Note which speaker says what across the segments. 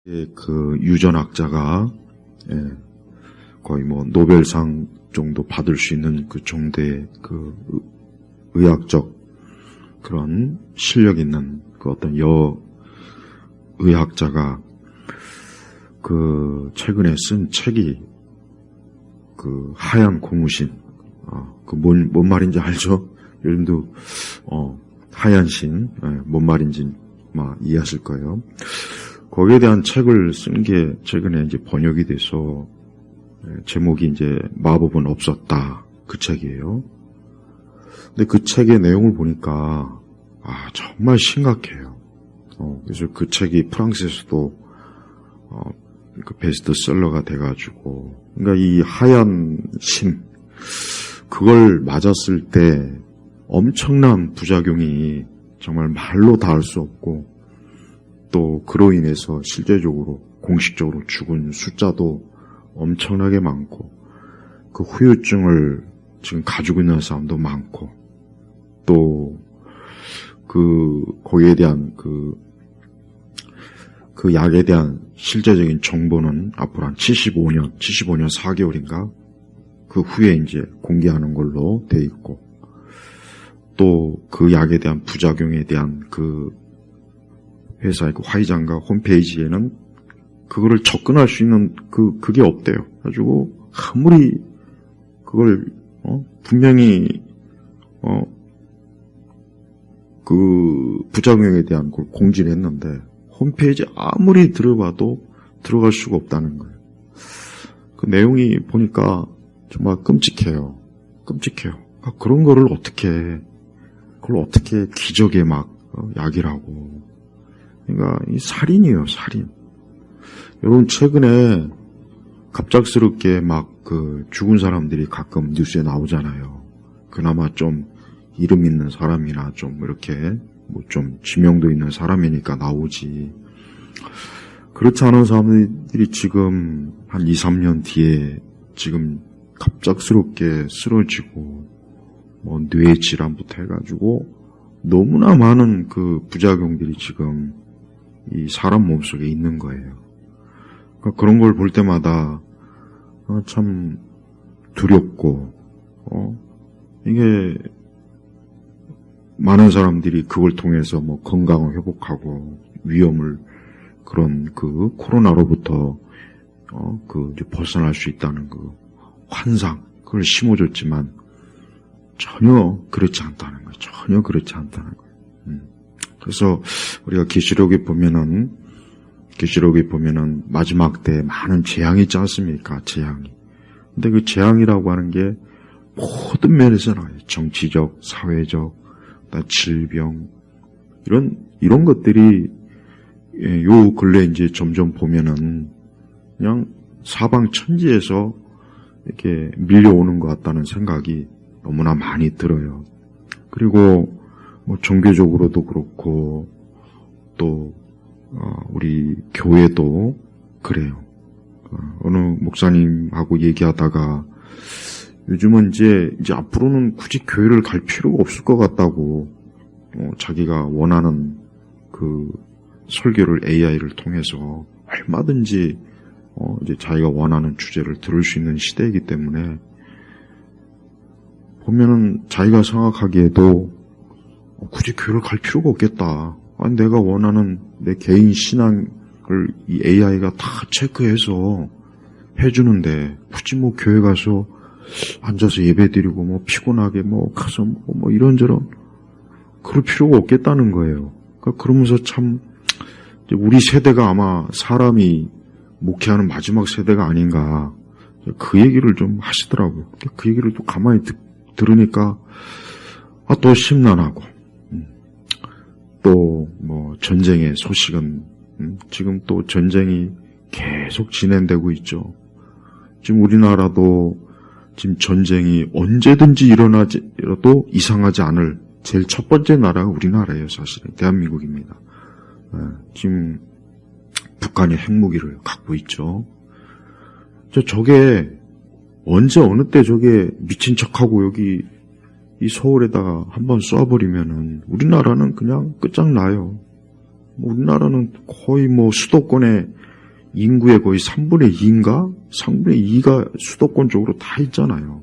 Speaker 1: 그 유전학자가 거의 뭐 노벨상 정도 받을 수 있는 그 정도의 그 의학적 그런 실력 있는 그 어떤 의학자가 그 최근에 쓴 책이 그 하얀 고무신, 그 뭔 말인지 알죠? 요즘도 하얀 신, 뭔 말인지 이해하실 거예요. 거기에 대한 책을 쓴 게 최근에 이제 번역이 돼서 제목이 이제 마법은 없었다, 그 책이에요. 근데 그 책의 내용을 보니까 정말 심각해요. 그래서 그 책이 프랑스에서도 그 베스트셀러가 돼가지고, 그러니까 이 하얀 신, 그걸 맞았을 때 엄청난 부작용이 정말 말로 다 할 수 없고, 또 그로 인해서 실제적으로 공식적으로 죽은 숫자도 엄청나게 많고, 그 후유증을 지금 가지고 있는 사람도 많고, 또 거기에 대한 그 약에 대한 실제적인 정보는 앞으로 한 75년 4개월인가 그 후에 이제 공개하는 걸로 돼 있고, 또 그 약에 대한 부작용에 대한 그 회사의 그 화이장과 홈페이지에는 그거를 접근할 수 있는 그게 없대요. 그래가지고 아무리 그걸 분명히 그 부작용에 대한 걸 공지를 했는데 홈페이지 아무리 들어봐도 들어갈 수가 없다는 거예요. 그 내용이 보니까 정말 끔찍해요. 그런 거를 그걸 어떻게 기적의 약이라고. 그러니까 이 살인이에요, 살인. 여러분, 최근에 갑작스럽게 그 죽은 사람들이 가끔 뉴스에 나오잖아요. 그나마 좀 이름 있는 사람이나 좀 이렇게 좀 지명도 있는 사람이니까 나오지. 그렇지 않은 사람들이 지금 한 2, 3년 뒤에 지금 갑작스럽게 쓰러지고 뇌 질환부터 해가지고 너무나 많은 그 부작용들이 지금 이 사람 몸속에 있는 거예요. 그러니까 그런 걸 볼 때마다 참 두렵고, 이게 많은 사람들이 그걸 통해서 건강을 회복하고 위험을 그런 그 코로나로부터 이제 벗어날 수 있다는 그 환상, 그걸 심어줬지만 전혀 그렇지 않다는 거예요. 그래서 우리가 계시록에 보면은 마지막 때 많은 재앙이 있지 않습니까? 재앙이. 근데 그 재앙이라고 하는 게 모든 면에서 나와요. 정치적, 사회적, 질병, 이런 것들이 요 근래 이제 점점 보면은 그냥 사방천지에서 이렇게 밀려오는 것 같다는 생각이 너무나 많이 들어요. 그리고 종교적으로도 그렇고, 또 우리 교회도 그래요. 어느 목사님하고 얘기하다가 요즘은 이제 앞으로는 굳이 교회를 갈 필요가 없을 것 같다고, 자기가 원하는 그 설교를 AI를 통해서 얼마든지 이제 자기가 원하는 주제를 들을 수 있는 시대이기 때문에 보면은 자기가 생각하기에도 굳이 교회를 갈 필요가 없겠다. 아니, 내가 원하는 내 개인 신앙을 이 AI가 다 체크해서 해주는데 굳이 교회 가서 앉아서 예배드리고 피곤하게 가서 이런저런 그럴 필요가 없겠다는 거예요. 그러면서 참 우리 세대가 아마 사람이 목회하는 마지막 세대가 아닌가, 그 얘기를 좀 하시더라고요. 그 얘기를 또 가만히 들으니까 또 심란하고, 또 전쟁의 소식은 지금 또 전쟁이 계속 진행되고 있죠. 지금 우리나라도 지금 전쟁이 언제든지 일어나도 이상하지 않을 제일 첫 번째 나라가 우리나라예요. 사실은 대한민국입니다. 지금 북한이 핵무기를 갖고 있죠. 저게 언제 어느 때 저게 미친 척하고 여기 이 서울에다가 한번 쏴버리면은 우리나라는 그냥 끝장나요. 우리나라는 거의 수도권에 인구의 거의 3분의 2인가? 3분의 2가 수도권 쪽으로 다 있잖아요.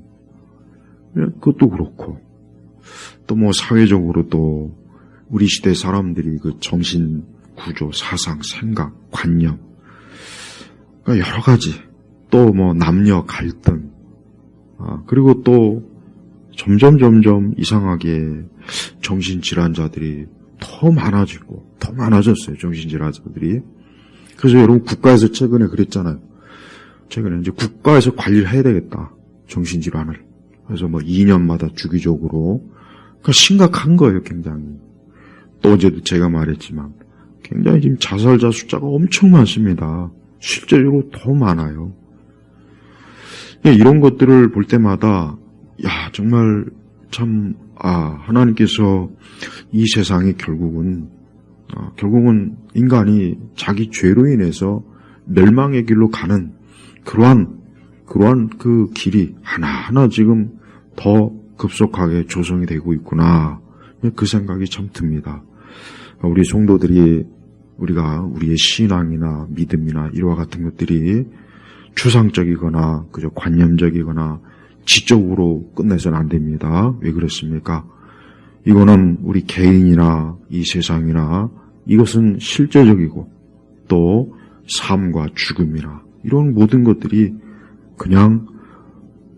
Speaker 1: 그것도 그렇고, 또 뭐 사회적으로 또 우리 시대 사람들이 그 정신 구조, 사상, 생각, 관념, 그러니까 여러 가지, 또 뭐 남녀 갈등, 그리고 또 점점 이상하게 정신질환자들이 더 많아졌어요, 정신질환자들이. 그래서 여러분 국가에서 최근에 그랬잖아요. 최근에 이제 국가에서 관리를 해야 되겠다, 정신질환을. 그래서 뭐 2년마다 주기적으로. 그러니까 심각한 거예요, 굉장히. 또 어제도 제가 말했지만 굉장히 지금 자살자 숫자가 엄청 많습니다. 실제로 더 많아요. 이런 것들을 볼 때마다 정말 참 하나님께서 이 세상이 결국은 인간이 자기 죄로 인해서 멸망의 길로 가는 그러한 그 길이 하나하나 지금 더 급속하게 조성이 되고 있구나, 그 생각이 참 듭니다. 우리 성도들이 우리의 신앙이나 믿음이나 이와 같은 것들이 추상적이거나 그저 관념적이거나 지적으로 끝내서는 안 됩니다. 왜 그렇습니까? 이거는 우리 개인이나 이 세상이나 이것은 실제적이고 또 삶과 죽음이나 이런 모든 것들이 그냥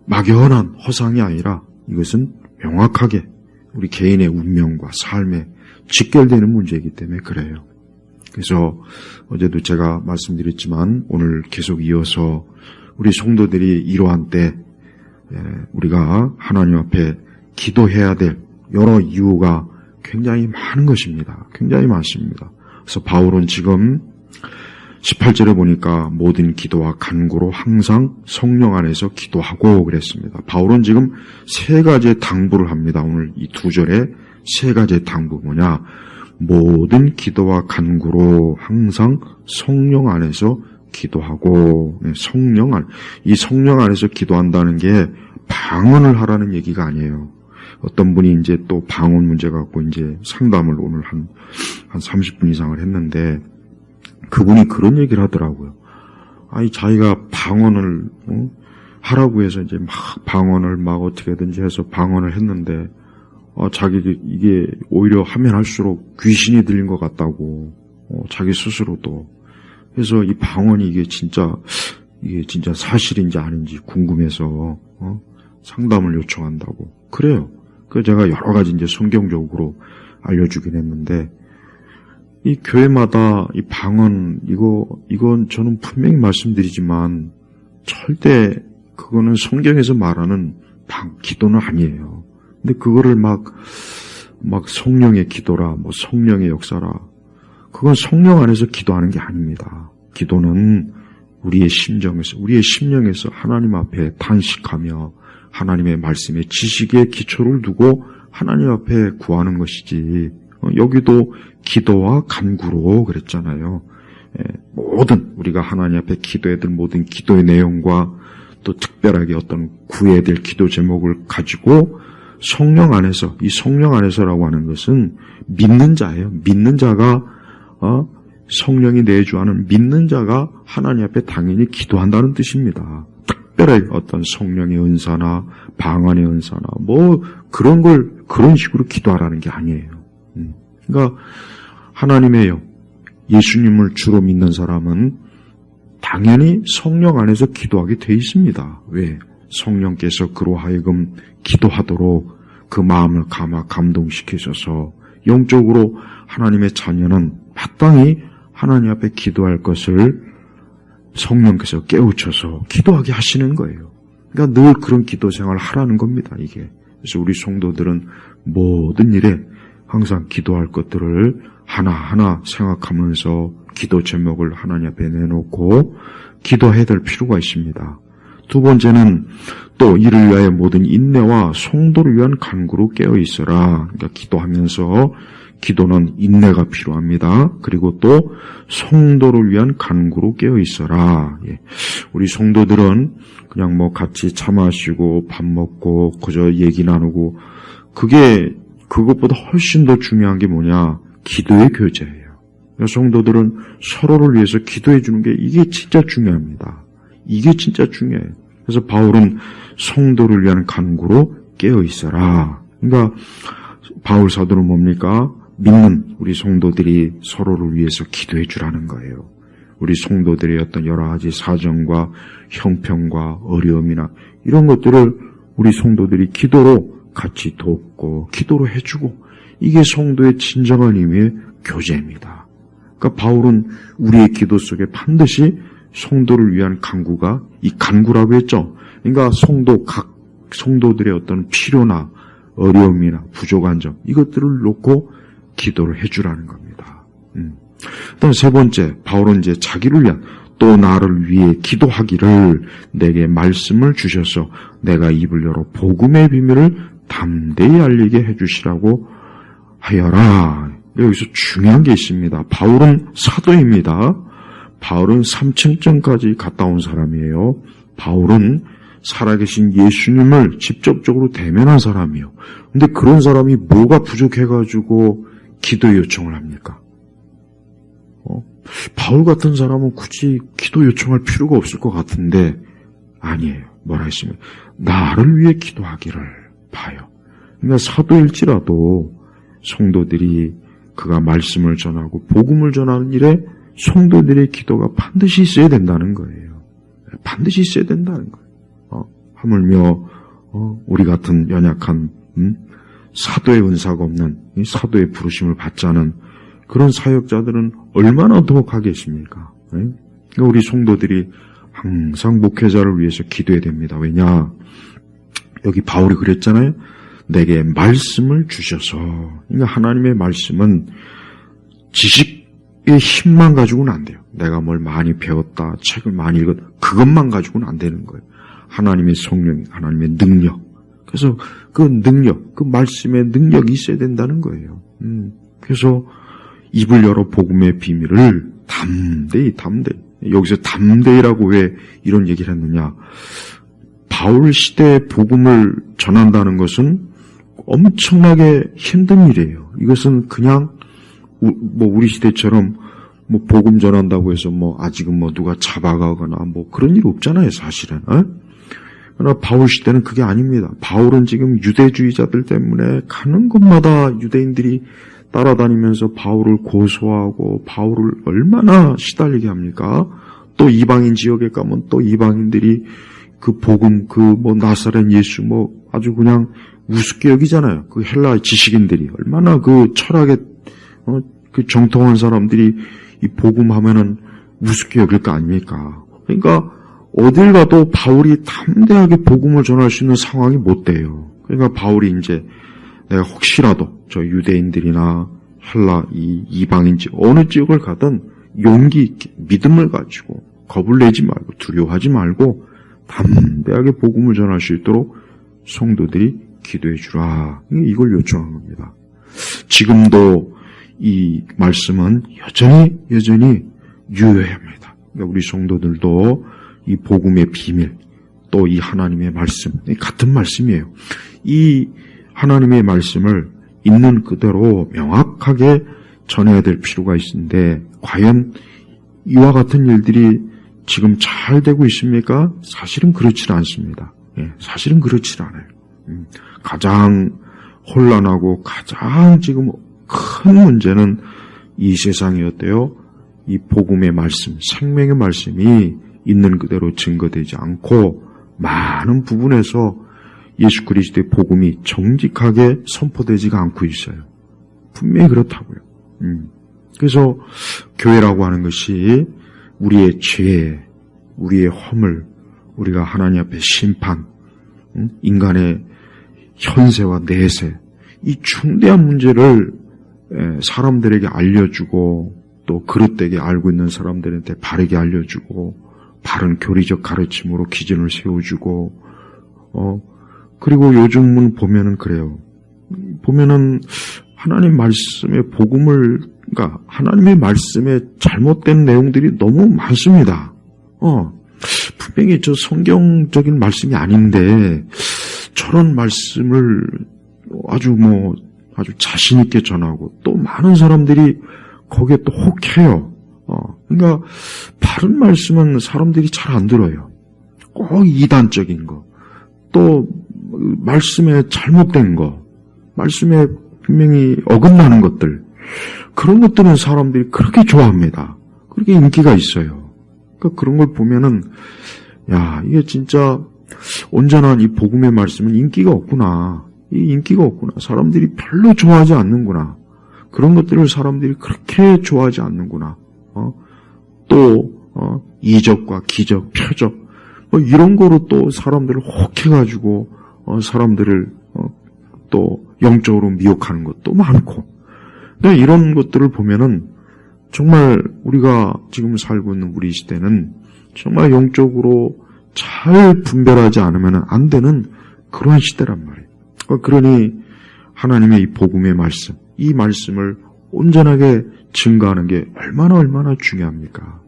Speaker 1: 막연한 허상이 아니라 이것은 명확하게 우리 개인의 운명과 삶에 직결되는 문제이기 때문에 그래요. 그래서 어제도 제가 말씀드렸지만 오늘 계속 이어서 우리 성도들이 이러한 때 우리가 하나님 앞에 기도해야 될 여러 이유가 굉장히 많은 것입니다. 굉장히 많습니다. 그래서 바울은 지금 18절에 보니까 모든 기도와 간구로 항상 성령 안에서 기도하고 그랬습니다. 바울은 지금 세 가지의 당부를 합니다. 오늘 이 2절에 세 가지의 당부 뭐냐? 모든 기도와 간구로 항상 성령 안에서 기도하고, 이 성령 안에서 기도한다는 게 방언을 하라는 얘기가 아니에요. 어떤 분이 이제 또 방언 문제 갖고 이제 상담을 오늘 한 30분 이상을 했는데, 그분이 그런 얘기를 하더라고요. 자기가 방언을 하라고 해서 이제 막 방언을 막 어떻게든지 해서 방언을 했는데, 이게 오히려 하면 할수록 귀신이 들린 것 같다고, 자기 스스로도. 그래서 이 방언이 이게 진짜 사실인지 아닌지 궁금해서, 상담을 요청한다고. 그래요. 그래서 제가 여러 가지 이제 성경적으로 알려주긴 했는데, 이 교회마다 이 방언, 이건 저는 분명히 말씀드리지만, 절대 그거는 성경에서 말하는 기도는 아니에요. 근데 그거를 막 성령의 기도라, 뭐 성령의 역사라, 그건 성령 안에서 기도하는 게 아닙니다. 기도는 우리의 심령에서 하나님 앞에 탄식하며 하나님의 말씀에 지식의 기초를 두고 하나님 앞에 구하는 것이지, 여기도 기도와 간구로 그랬잖아요. 모든 우리가 하나님 앞에 기도해야 될 모든 기도의 내용과 또 특별하게 어떤 구해야 될 기도 제목을 가지고 성령 안에서, 이 성령 안에서라고 하는 것은 믿는 자예요. 믿는 자가 성령이 내주하는 믿는 자가 하나님 앞에 당연히 기도한다는 뜻입니다. 특별하게 어떤 성령의 은사나 방언의 은사나 뭐 그런 식으로 기도하라는 게 아니에요. 그러니까 하나님의 예수님을 주로 믿는 사람은 당연히 성령 안에서 기도하게 돼 있습니다. 왜? 성령께서 그로 하여금 기도하도록 그 마음을 감동시키셔서 영적으로 하나님의 자녀는 마땅히 하나님 앞에 기도할 것을 성령께서 깨우쳐서 기도하게 하시는 거예요. 그러니까 늘 그런 기도 생활을 하라는 겁니다, 이게. 그래서 우리 성도들은 모든 일에 항상 기도할 것들을 하나하나 생각하면서 기도 제목을 하나님 앞에 내놓고 기도해야 될 필요가 있습니다. 두 번째는 또 이를 위하여 모든 인내와 성도를 위한 간구로 깨어 있어라. 그러니까 기도하면서 기도는 인내가 필요합니다. 그리고 또 성도를 위한 간구로 깨어 있어라. 우리 성도들은 그냥 뭐 같이 차 마시고 밥 먹고 그저 얘기 나누고 그것보다 훨씬 더 중요한 게 뭐냐? 기도의 교제예요. 성도들은 서로를 위해서 기도해 주는 게 이게 진짜 중요합니다. 이게 진짜 중요해요. 그래서 바울은 성도를 위한 간구로 깨어 있어라. 그러니까 바울 사도는 뭡니까? 믿는 우리 성도들이 서로를 위해서 기도해 주라는 거예요. 우리 성도들의 어떤 여러 가지 사정과 형편과 어려움이나 이런 것들을 우리 성도들이 기도로 같이 돕고 기도로 해주고, 이게 성도의 진정한 의미의 교제입니다. 그러니까 바울은 우리의 기도 속에 반드시 성도를 위한 간구가, 이 간구라고 했죠. 그러니까 각 성도들의 어떤 필요나 어려움이나 부족한 점, 이것들을 놓고 기도를 해주라는 겁니다. 일단 세 번째, 바울은 이제 자기를 위한, 또 나를 위해 기도하기를 내게 말씀을 주셔서 내가 입을 열어 복음의 비밀을 담대히 알리게 해주시라고 하여라. 여기서 중요한 게 있습니다. 바울은 사도입니다. 바울은 3층전까지 갔다 온 사람이에요. 바울은 살아계신 예수님을 직접적으로 대면한 사람이에요. 근데 그런 사람이 뭐가 부족해가지고 기도 요청을 합니까? 바울 같은 사람은 굳이 기도 요청할 필요가 없을 것 같은데 아니에요. 뭐라 했으면 나를 위해 기도하기를 봐요. 그러니까 사도일지라도 성도들이 그가 말씀을 전하고 복음을 전하는 일에 성도들의 기도가 반드시 있어야 된다는 거예요. 반드시 있어야 된다는 거예요. 하물며 우리 같은 연약한 사도의 은사가 없는, 사도의 부르심을 받지 않은 그런 사역자들은 얼마나 더 가겠습니까? 그러니까 우리 성도들이 항상 목회자를 위해서 기도해야 됩니다. 왜냐? 여기 바울이 그랬잖아요. 내게 말씀을 주셔서. 그러니까 하나님의 말씀은 지식의 힘만 가지고는 안 돼요. 내가 뭘 많이 배웠다, 책을 많이 읽었다, 그것만 가지고는 안 되는 거예요. 하나님의 성령, 하나님의 능력. 그래서 그 능력, 그 말씀의 능력이 있어야 된다는 거예요. 그래서 입을 열어 복음의 비밀을 담대히. 여기서 담대히라고 왜 이런 얘기를 했느냐. 바울 시대의 복음을 전한다는 것은 엄청나게 힘든 일이에요. 이것은 그냥 우리 시대처럼 복음 전한다고 해서 아직은 누가 잡아가거나 그런 일 없잖아요, 사실은. 그러나 바울 시대는 그게 아닙니다. 바울은 지금 유대주의자들 때문에 가는 곳마다 유대인들이 따라다니면서 바울을 고소하고 바울을 얼마나 시달리게 합니까? 또 이방인 지역에 가면 또 이방인들이 그 복음, 나사렛 예수 아주 그냥 우습게 여기잖아요. 그 헬라 지식인들이 얼마나 그 철학에 그 정통한 사람들이 이 복음 하면은 우습게 여길 거 아닙니까? 그러니까 어딜 가도 바울이 담대하게 복음을 전할 수 있는 상황이 못 돼요. 그러니까 바울이 이제 내가 혹시라도 저 유대인들이나 헬라 이방인 지역 어느 지역을 가든 용기 있게 믿음을 가지고 겁을 내지 말고 두려워하지 말고 담대하게 복음을 전할 수 있도록 성도들이 기도해 주라. 이걸 요청한 겁니다. 지금도 이 말씀은 여전히 유효합니다. 그러니까 우리 성도들도 이 복음의 비밀, 또 이 하나님의 말씀, 같은 말씀이에요. 이 하나님의 말씀을 있는 그대로 명확하게 전해야 될 필요가 있는데 과연 이와 같은 일들이 지금 잘 되고 있습니까? 사실은 그렇지 않습니다. 사실은 그렇지 않아요. 가장 혼란하고 가장 지금 큰 문제는 이 세상이 어때요? 이 복음의 말씀, 생명의 말씀이 있는 그대로 증거되지 않고 많은 부분에서 예수 그리스도의 복음이 정직하게 선포되지가 않고 있어요. 분명히 그렇다고요. 그래서 교회라고 하는 것이 우리의 죄, 우리의 허물, 우리가 하나님 앞에 심판, 인간의 현세와 내세, 이 중대한 문제를 사람들에게 알려주고 또 그릇되게 알고 있는 사람들한테 바르게 알려주고 바른 교리적 가르침으로 기준을 세워주고 그리고 요즘은 보면은 그래요. 보면은 하나님 말씀의 복음을, 그러니까 하나님의 말씀에 잘못된 내용들이 너무 많습니다. 분명히 저 성경적인 말씀이 아닌데 저런 말씀을 아주 자신 있게 전하고 또 많은 사람들이 거기에 또 혹해요. 그러니까 바른 말씀은 사람들이 잘 안 들어요. 꼭 이단적인 거, 또 말씀에 잘못된 거, 말씀에 분명히 어긋나는 것들, 그런 것들은 사람들이 그렇게 좋아합니다. 그렇게 인기가 있어요. 그러니까 그런 걸 보면은 야, 이게 진짜 온전한 이 복음의 말씀은 인기가 없구나. 이 인기가 없구나. 사람들이 별로 좋아하지 않는구나. 그런 것들을 사람들이 그렇게 좋아하지 않는구나. 또 이적과 기적, 표적 이런 거로 또 사람들을 혹해가지고 사람들을 또 영적으로 미혹하는 것도 많고. 그러니까 이런 것들을 보면은 정말 우리가 지금 살고 있는 우리 시대는 정말 영적으로 잘 분별하지 않으면 안 되는 그러한 시대란 말이에요. 그러니 하나님의 이 복음의 말씀, 이 말씀을 온전하게 증거하는 게 얼마나 중요합니까?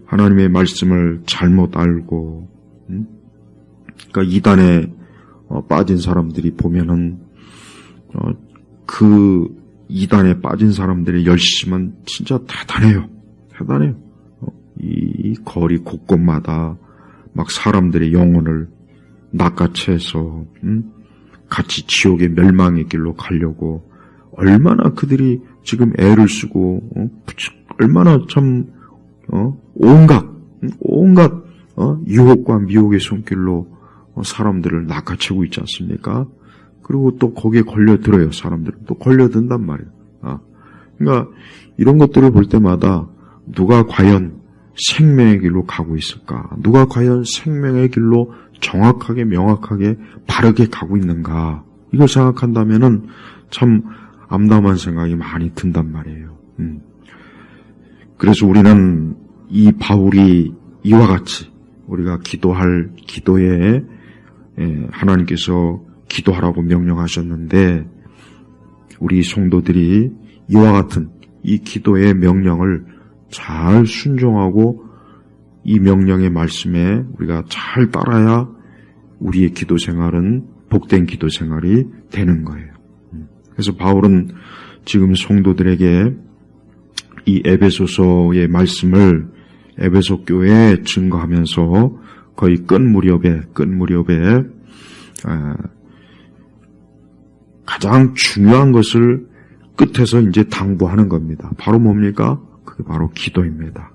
Speaker 1: 하나님의 말씀을 잘못 알고, 그러니까 이단에 빠진 사람들이 보면은 그 이단에 빠진 사람들의 열심은 진짜 대단해요. 이 거리 곳곳마다 막 사람들의 영혼을 낚아채서 같이 지옥의 멸망의 길로 가려고 얼마나 그들이 지금 애를 쓰고 얼마나 참 온갖 유혹과 미혹의 손길로 사람들을 낚아채고 있지 않습니까? 그리고 또 거기에 걸려들어요. 사람들은 또 걸려든단 말이에요. 그러니까 이런 것들을 볼 때마다 누가 과연 생명의 길로 가고 있을까? 누가 과연 생명의 길로 정확하게 명확하게 바르게 가고 있는가? 이걸 생각한다면은 참 암담한 생각이 많이 든단 말이에요. 그래서 우리는 이 바울이 이와 같이 우리가 기도할 기도에 하나님께서 기도하라고 명령하셨는데 우리 성도들이 이와 같은 이 기도의 명령을 잘 순종하고 이 명령의 말씀에 우리가 잘 따라야 우리의 기도 생활은 복된 기도 생활이 되는 거예요. 그래서 바울은 지금 성도들에게 이 에베소서의 말씀을 에베소 교회에 증거하면서 거의 끝 무렵에 가장 중요한 것을 끝에서 이제 당부하는 겁니다. 바로 뭡니까? 그게 바로 기도입니다.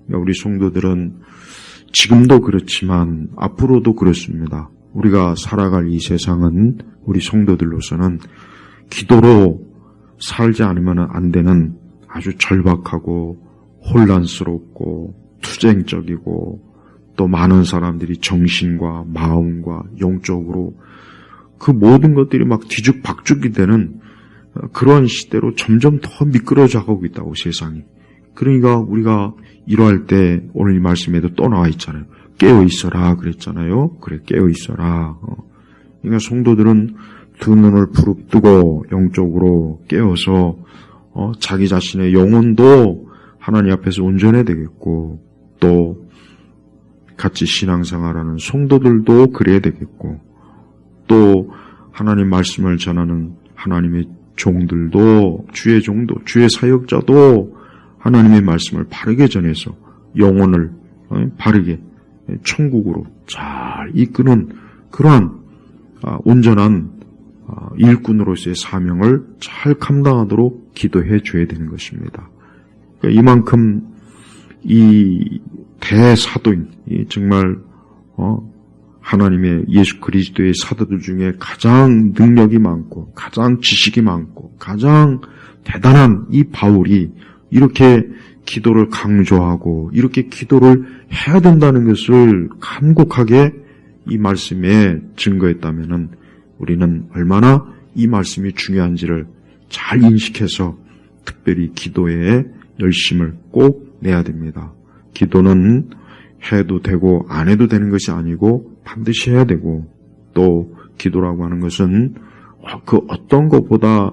Speaker 1: 그러니까 우리 성도들은 지금도 그렇지만 앞으로도 그렇습니다. 우리가 살아갈 이 세상은 우리 성도들로서는 기도로 살지 않으면 안 되는 아주 절박하고 혼란스럽고 투쟁적이고 또 많은 사람들이 정신과 마음과 영적으로 그 모든 것들이 막 뒤죽박죽이 되는 그러한 시대로 점점 더 미끄러져 가고 있다고 세상이. 그러니까 우리가 이러할 때 오늘 이 말씀에도 또 나와 있잖아요. 깨어 있어라 그랬잖아요. 그래 깨어 있어라. 그러니까 성도들은 두 눈을 부릅뜨고 영적으로 깨어서 자기 자신의 영혼도 하나님 앞에서 온전해야 되겠고 또 같이 신앙생활하는 성도들도 그래야 되겠고 또 하나님 말씀을 전하는 하나님의 종들도 주의 종도 주의 사역자도 하나님의 말씀을 바르게 전해서 영혼을 바르게 천국으로 잘 이끄는 그러한 온전한 일꾼으로서의 사명을 잘 감당하도록 기도해 줘야 되는 것입니다. 그러니까 이만큼 이 대사도인 정말 하나님의 예수 그리스도의 사도들 중에 가장 능력이 많고 가장 지식이 많고 가장 대단한 이 바울이 이렇게 기도를 강조하고 이렇게 기도를 해야 된다는 것을 간곡하게 이 말씀에 증거했다면은 우리는 얼마나 이 말씀이 중요한지를 잘 인식해서 특별히 기도에 열심을 꼭 내야 됩니다. 기도는 해도 되고 안 해도 되는 것이 아니고 반드시 해야 되고 또 기도라고 하는 것은 그 어떤 것보다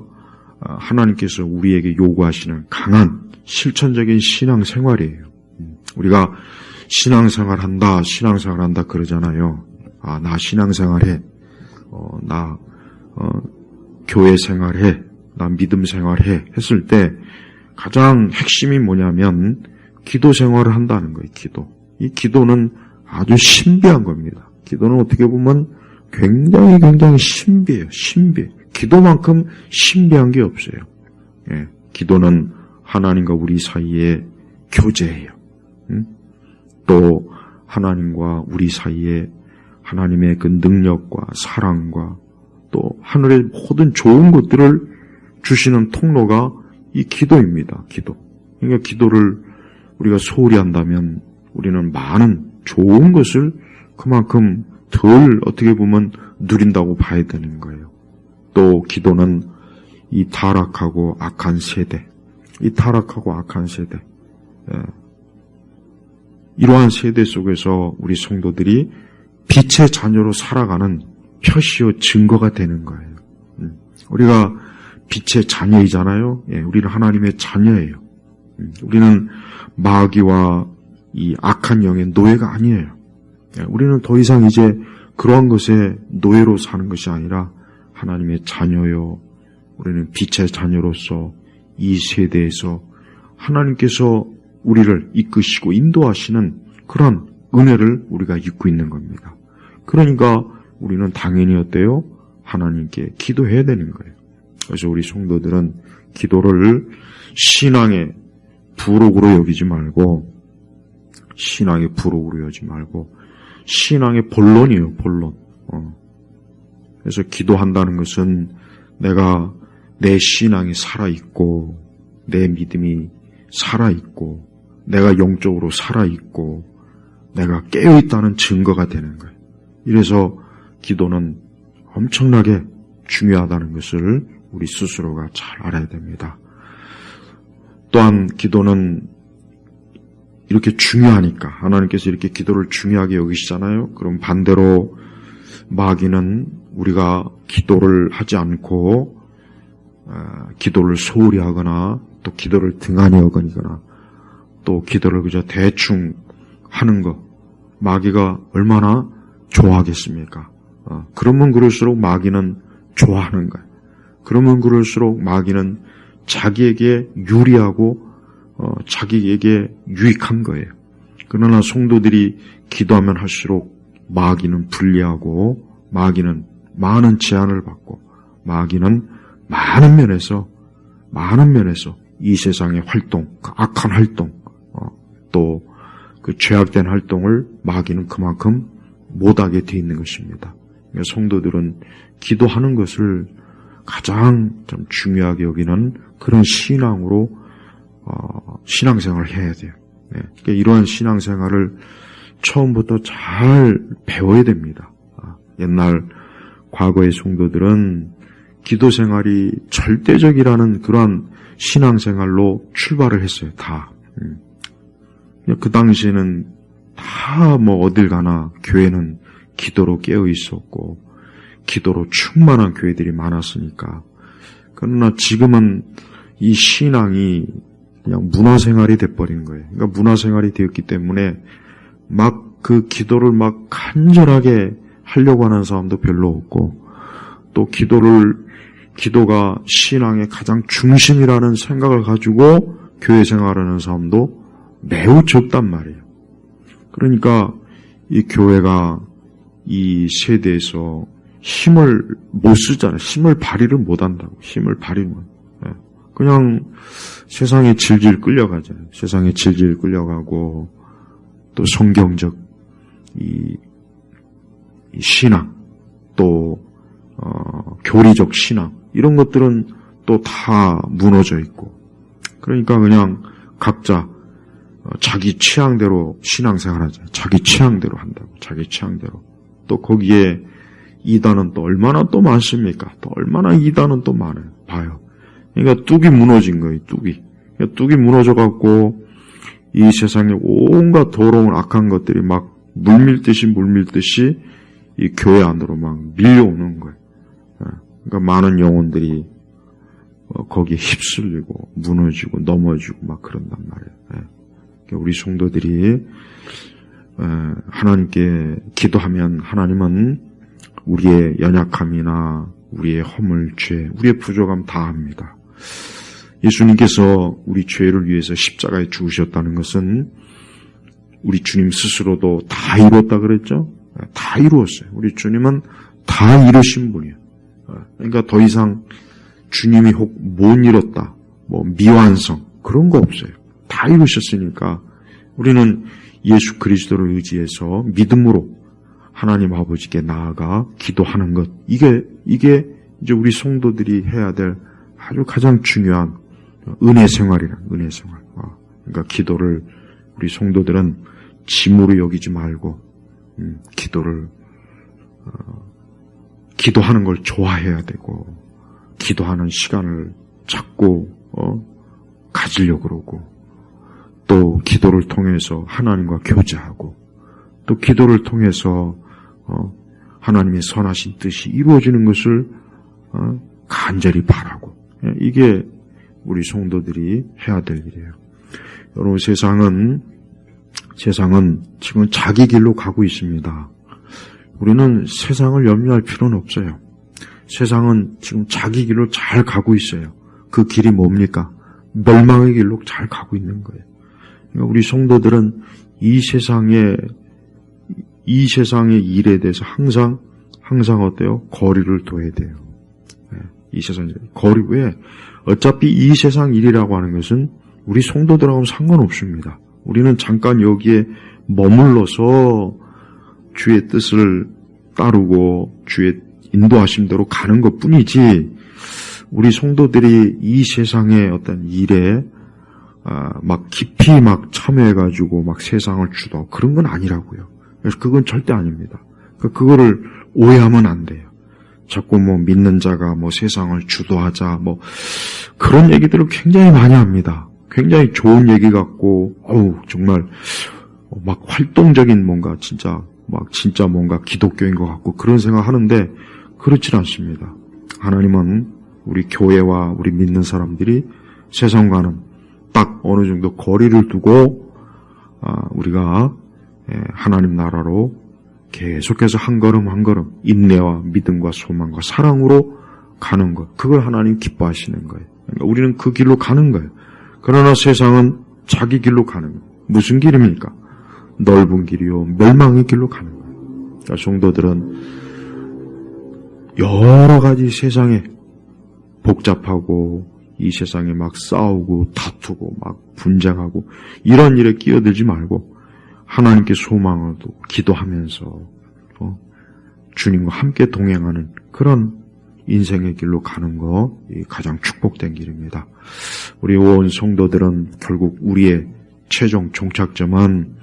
Speaker 1: 하나님께서 우리에게 요구하시는 강한 실천적인 신앙생활이에요. 우리가 신앙생활한다 그러잖아요. 나 신앙생활해. 나 교회 생활해. 나 믿음 생활해. 했을 때 가장 핵심이 뭐냐면 기도 생활을 한다는 거예요. 기도. 이 기도는 아주 신비한 겁니다. 기도는 어떻게 보면 굉장히 신비해요. 신비해. 기도만큼 신비한 게 없어요. 예, 기도는 하나님과 우리 사이에 교제예요. 또 하나님과 우리 사이에 하나님의 그 능력과 사랑과 또 하늘의 모든 좋은 것들을 주시는 통로가 이 기도입니다. 기도. 그러니까 기도를 우리가 소홀히 한다면 우리는 많은 좋은 것을 그만큼 덜 어떻게 보면 누린다고 봐야 되는 거예요. 또 기도는 이 타락하고 악한 세대, 이러한 세대 속에서 우리 성도들이 빛의 자녀로 살아가는 표시요 증거가 되는 거예요. 우리가 빛의 자녀이잖아요. 예, 우리는 하나님의 자녀예요. 우리는 마귀와 이 악한 영의 노예가 아니에요. 예, 우리는 더 이상 이제 그러한 것에 노예로 사는 것이 아니라 하나님의 자녀요. 우리는 빛의 자녀로서 이 세대에서 하나님께서 우리를 이끄시고 인도하시는 그런 은혜를 우리가 입고 있는 겁니다. 그러니까 우리는 당연히 어때요? 하나님께 기도해야 되는 거예요. 그래서 우리 성도들은 기도를 신앙의 부록으로 여기지 말고 신앙의 본론이에요. 본론. 그래서 기도한다는 것은 내가 내 신앙이 살아있고 내 믿음이 살아있고 내가 영적으로 살아있고 내가 깨어있다는 증거가 되는 거예요. 이래서 기도는 엄청나게 중요하다는 것을 우리 스스로가 잘 알아야 됩니다. 또한 기도는 이렇게 중요하니까 하나님께서 이렇게 기도를 중요하게 여기시잖아요. 그럼 반대로 마귀는 우리가 기도를 하지 않고 기도를 소홀히 하거나 또 기도를 등한히 여기거나 또 기도를 그저 대충 하는 것 마귀가 얼마나 좋아하겠습니까? 그러면 그럴수록 마귀는 좋아하는 거예요. 그러면 그럴수록 마귀는 자기에게 유리하고 자기에게 유익한 거예요. 그러나 성도들이 기도하면 할수록 마귀는 불리하고 마귀는 많은 제한을 받고 마귀는 많은 면에서 이 세상의 활동, 그 악한 활동, 또 그 죄악된 활동을 마귀는 그만큼 못하게 돼 있는 것입니다. 그러니까 성도들은 기도하는 것을 가장 좀 중요하게 여기는 그런 신앙으로 신앙생활을 해야 돼요. 네. 그러니까 이러한 신앙생활을 처음부터 잘 배워야 됩니다. 옛날 과거의 성도들은 기도 생활이 절대적이라는 그러한 신앙생활로 출발을 했어요. 다. 그 당시에는 다 어딜 가나 교회는 기도로 깨어 있었고 기도로 충만한 교회들이 많았으니까. 그러나 지금은 이 신앙이 그냥 문화생활이 돼버린 거예요. 그러니까 문화생활이 되었기 때문에 막 그 기도를 막 간절하게 하려고 하는 사람도 별로 없고 또 기도가 신앙의 가장 중심이라는 생각을 가지고 교회 생활하는 사람도 매우 적단 말이에요. 그러니까 이 교회가 이 세대에서 힘을 못 쓰잖아요. 힘을 발휘를 못 한다고. 그냥 세상에 질질 끌려가잖아요. 세상에 질질 끌려가고 또 성경적 이 신앙 또 교리적 신앙 이런 것들은 또 다 무너져 있고 그러니까 그냥 각자 자기 취향대로 신앙생활하자. 자기 취향대로 한다고. 자기 취향대로. 또 거기에 이단은 또 얼마나 또 많습니까? 또 얼마나 이단은 또 많아요. 봐요. 그러니까 뚝이 무너진 거예요. 뚝이 무너져갖고 이 세상에 온갖 더러운 악한 것들이 막 물밀듯이 이 교회 안으로 막 밀려오는 거예요. 그러니까 많은 영혼들이 거기에 휩쓸리고 무너지고 넘어지고 막 그런단 말이에요. 우리 성도들이 하나님께 기도하면 하나님은 우리의 연약함이나 우리의 허물, 죄, 우리의 부족함 다 압니다. 예수님께서 우리 죄를 위해서 십자가에 죽으셨다는 것은 우리 주님 스스로도 다 이뤘다 그랬죠? 다 이루었어요. 우리 주님은 다 이루신 분이에요. 그러니까 더 이상 주님이 혹 못 이뤘다, 미완성 그런 거 없어요. 다 이루셨으니까 우리는 예수 그리스도를 의지해서 믿음으로 하나님 아버지께 나아가 기도하는 것, 이게 이제 우리 성도들이 해야 될 아주 가장 중요한 은혜 생활이란 은혜 생활. 그러니까 기도를 우리 성도들은 짐으로 여기지 말고 기도하는 걸 좋아해야 되고, 기도하는 시간을 자꾸 가지려고 그러고, 또 기도를 통해서 하나님과 교제하고, 또 기도를 통해서 하나님의 선하신 뜻이 이루어지는 것을 간절히 바라고, 이게 우리 성도들이 해야 될 일이에요. 여러분, 세상은 지금 자기 길로 가고 있습니다. 우리는 세상을 염려할 필요는 없어요. 세상은 지금 자기 길로 잘 가고 있어요. 그 길이 뭡니까? 멸망의 길로 잘 가고 있는 거예요. 그러니까 우리 성도들은 이 세상의 일에 대해서 항상 어때요? 거리를 둬야 돼요. 이 세상 거리, 왜? 어차피 이 세상 일이라고 하는 것은 우리 성도들하고는 상관없습니다. 우리는 잠깐 여기에 머물러서 주의 뜻을 따르고 주의 인도하심대로 가는 것 뿐이지, 우리 성도들이 이 세상의 어떤 일에 막 깊이 참여해가지고 세상을 주도하고 그런 건 아니라고요. 그래서 그건 절대 아닙니다. 그거를 오해하면 안 돼요. 자꾸 믿는 자가 세상을 주도하자 그런 얘기들을 굉장히 많이 합니다. 굉장히 좋은 얘기 같고, 정말 활동적인 뭔가 진짜 뭔가 기독교인 것 같고 그런 생각 하는데, 그렇지 않습니다. 하나님은 우리 교회와 우리 믿는 사람들이 세상과는 딱 어느 정도 거리를 두고 우리가 하나님 나라로 계속해서 한 걸음 한 걸음 인내와 믿음과 소망과 사랑으로 가는 것, 그걸 하나님 기뻐하시는 거예요. 그러니까 우리는 그 길로 가는 거예요. 그러나 세상은 자기 길로 가는 거예요. 무슨 길입니까? 넓은 길이요, 멸망의 길로 가는 거예요. 그러니까 성도들은 여러 가지 세상에 복잡하고 이 세상에 싸우고 다투고 분쟁하고 이런 일에 끼어들지 말고 하나님께 소망을 두고 기도하면서 주님과 함께 동행하는 그런 인생의 길로 가는 거, 가장 축복된 길입니다. 우리 온 성도들은 결국 우리의 최종 종착점은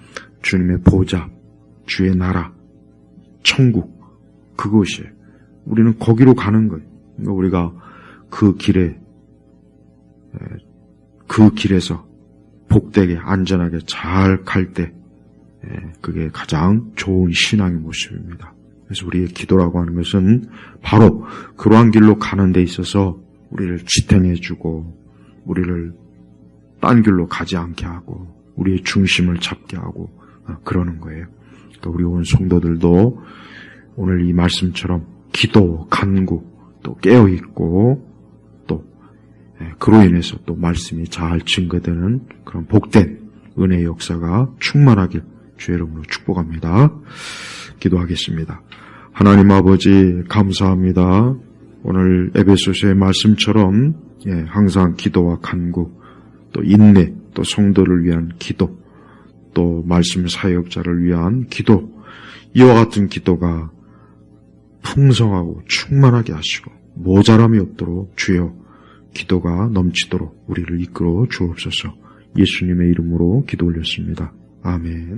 Speaker 1: 주님의 보좌, 주의 나라, 천국, 그것이에요. 우리는 거기로 가는 거예요. 그러니까 우리가 그 길에서 복되게 안전하게 잘 갈 때, 그게 가장 좋은 신앙의 모습입니다. 그래서 우리의 기도라고 하는 것은 바로 그러한 길로 가는 데 있어서 우리를 지탱해주고, 우리를 딴 길로 가지 않게 하고, 우리의 중심을 잡게 하고 그러는 거예요. 그러니까 우리 온 성도들도 오늘 이 말씀처럼 기도, 간구, 또 깨어있고, 또 그로 인해서 또 말씀이 잘 증거되는 그런 복된 은혜의 역사가 충만하길 주의 이름으로 축복합니다. 기도하겠습니다. 하나님 아버지, 감사합니다. 오늘 에베소서의 말씀처럼 항상 기도와 간구, 또 인내, 또 성도를 위한 기도, 또 말씀 사역자를 위한 기도, 이와 같은 기도가 풍성하고 충만하게 하시고 모자람이 없도록 주여 기도가 넘치도록 우리를 이끌어 주옵소서. 예수님의 이름으로 기도 올렸습니다. 아멘.